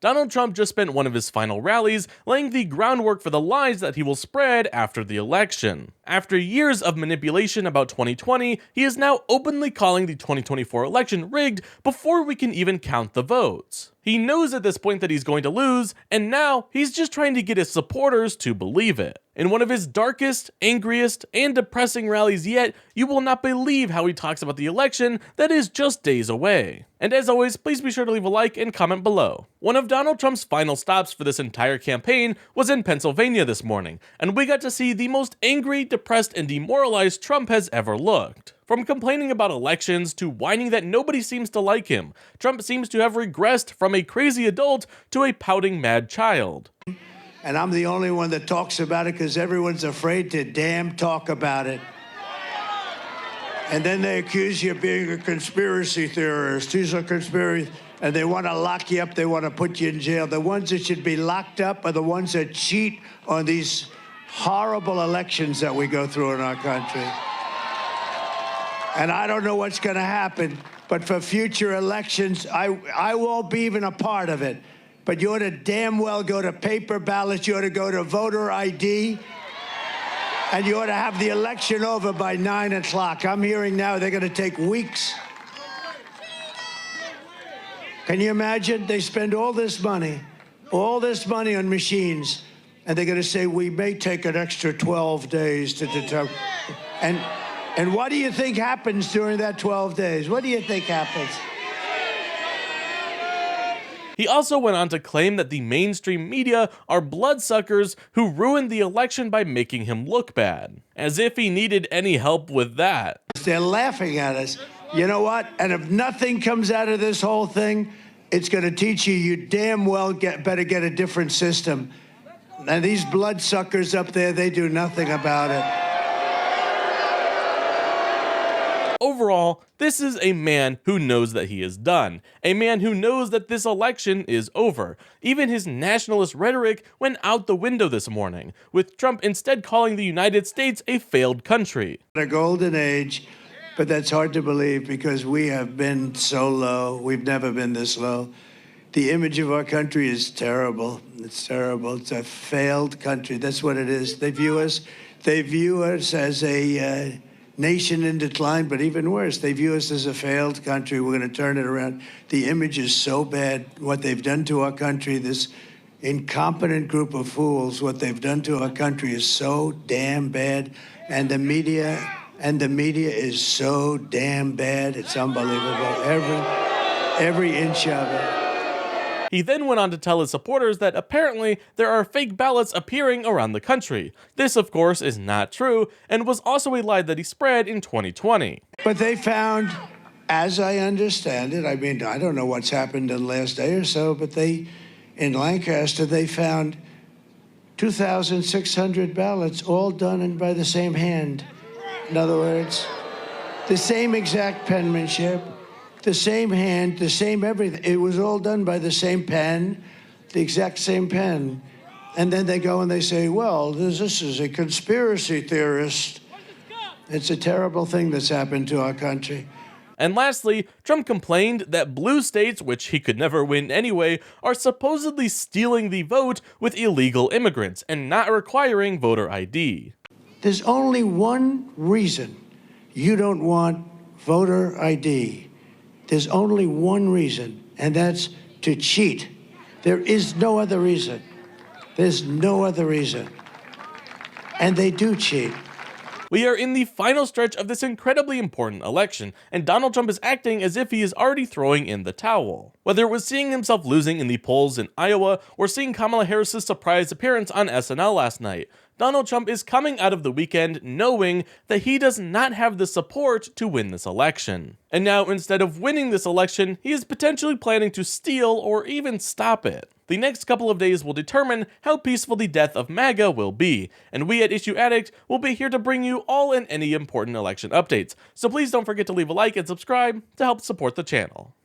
Donald Trump just spent one of his final rallies laying the groundwork for the lies that he will spread after the election. After years of manipulation about 2020, he is now openly calling the 2024 election rigged before we can even count the votes. He knows at this point that he's going to lose, and now he's just trying to get his supporters to believe it. In one of his darkest, angriest, and depressing rallies yet, you will not believe how he talks about the election that is just days away. And as always, please be sure to leave a like and comment below. One of Donald Trump's final stops for this entire campaign was in Pennsylvania this morning, and we got to see the most angry, depressed, and demoralized Trump has ever looked. From complaining about elections to whining that nobody seems to like him, Trump seems to have regressed from a crazy adult to a pouting mad child. And I'm the only one that talks about it because everyone's afraid to damn talk about it. And then they accuse you of being a conspiracy theorist. These are conspiracy, and they want to lock you up. They want to put you in jail. The ones that should be locked up are the ones that cheat on these horrible elections that we go through in our country. And I don't know what's going to happen, but for future elections, I won't be even a part of it. But you ought to damn well go to paper ballots. You ought to go to voter ID. And you ought to have the election over by 9 o'clock. I'm hearing now they're going to take weeks. Can you imagine? They spend all this money on machines, and they're going to say, we may take an extra 12 days to determine. And what do you think happens during that 12 days? What do you think happens? He also went on to claim that the mainstream media are bloodsuckers who ruined the election by making him look bad. As if he needed any help with that. They're laughing at us. You know what? And if nothing comes out of this whole thing, it's going to teach you you damn well better get a different system. And these bloodsuckers up there, they do nothing about it. Overall, this is a man who knows that he is done. A man who knows that this election is over. Even his nationalist rhetoric went out the window this morning, with Trump instead calling the United States a failed country. A golden age, but that's hard to believe because we have been so low. We've never been this low. The image of our country is terrible. It's terrible. It's a failed country. That's what it is. They view us as a nation in decline, but even worse, they view us as a failed country. We're going to turn it around. The image is so bad. What they've done to our country, this incompetent group of fools, what they've done to our country is so damn bad. And the media is so damn bad. It's unbelievable. Every inch of it. He then went on to tell his supporters that apparently there are fake ballots appearing around the country. This, of course, is not true, and was also a lie that he spread in 2020. But they found, as I understand it, I mean, I don't know what's happened in the last day or so, but in Lancaster, they found 2,600 ballots, all done by the same hand. In other words, the same exact penmanship, the same hand, the same everything. It was all done by the same pen, the exact same pen. And then they go and they say, well, this is a conspiracy theorist. It's a terrible thing that's happened to our country. And lastly, Trump complained that blue states, which he could never win anyway, are supposedly stealing the vote with illegal immigrants and not requiring voter ID. There's only one reason you don't want voter ID. There's only one reason, and that's to cheat. There is no other reason. There's no other reason. And they do cheat. We are in the final stretch of this incredibly important election, and Donald Trump is acting as if he is already throwing in the towel. Whether it was seeing himself losing in the polls in Iowa or seeing Kamala Harris's surprise appearance on SNL last night, Donald Trump is coming out of the weekend knowing that he does not have the support to win this election. And now, instead of winning this election, he is potentially planning to steal or even stop it. The next couple of days will determine how peaceful the death of MAGA will be, and we at Issue Addict will be here to bring you all and any important election updates. So please don't forget to leave a like and subscribe to help support the channel.